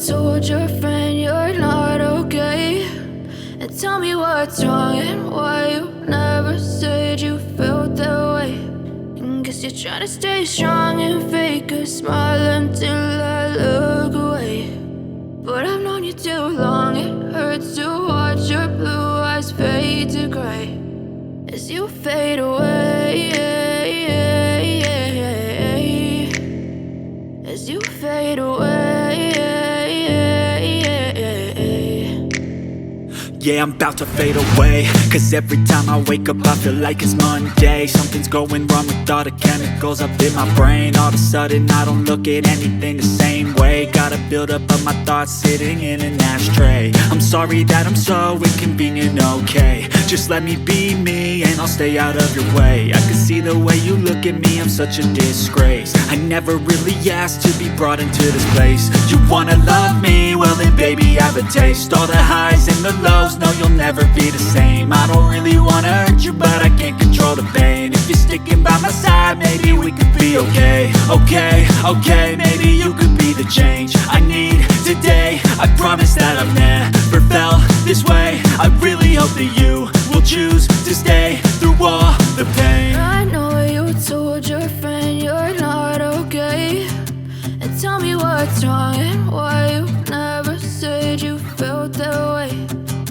told your friend you're not okay? And tell me what's wrong and why you never said you felt that way. And guess you're trying to stay strong and fake a smile until I look away. But I've known you too long, it hurts to watch your blue eyes fade to gray as you fade away, as you fade away. Yeah, I'm about to fade away, cause every time I wake up I feel like it's Monday. Something's going wrong with all the chemicals up in my brain. All of a sudden I don't look at anything the same way. Got a buildup of my thoughts sitting in an ashtray. I'm sorry that I'm so inconvenient, okay? Just let me be me and I'll stay out of your way. I can see the way you look at me, I'm such a disgrace. I never really asked to be brought into this place. You wanna love me? Well then baby I have a taste. All the highs and the lows, no you'll never be the same. I don't really wanna hurt you but I can't control the pain. If you're sticking by my side maybe we could be okay. Okay, maybe you could be the change I need today. I promise that I've never felt this way. I really hope that you will choose to stay through all the pain. I know you told your friend you're not okay. And tell me what's wrong and why you never said you felt that way.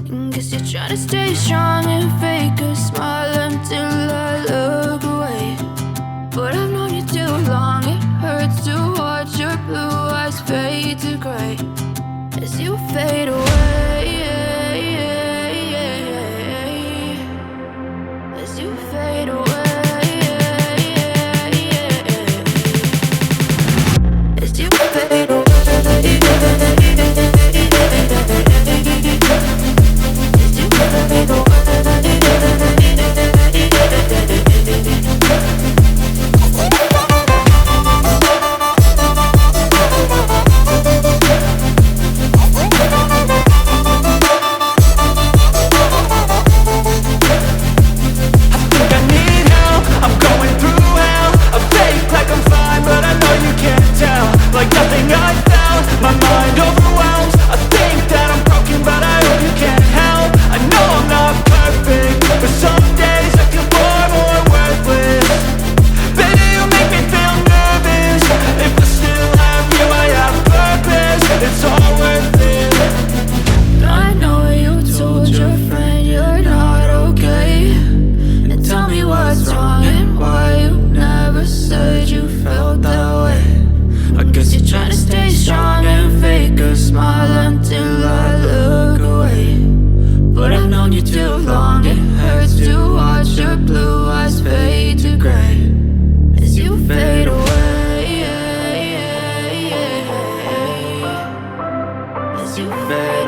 And guess you're trying to stay strong and fake a smile until I look away. But I've known you too long, it hurts to watch your blue eyes fade to gray as you fade away, as you fade away, as you fade away, as you fade away. Like nothing I felt, my mind overwhelms. I think that I'm broken, but I hope you can't help. I know I'm not perfect, but some days I feel far more worthless. Baby, you make me feel nervous. If I still have you, I have purpose. It's all worth it. I know you told your friend you're not okay. And tell me what's wrong and why you never said you felt that way. I guess you're trying to stay strong and fake a smile until I look away. But I've known you too long, it hurts to watch your blue eyes fade to gray as you fade away, as you fade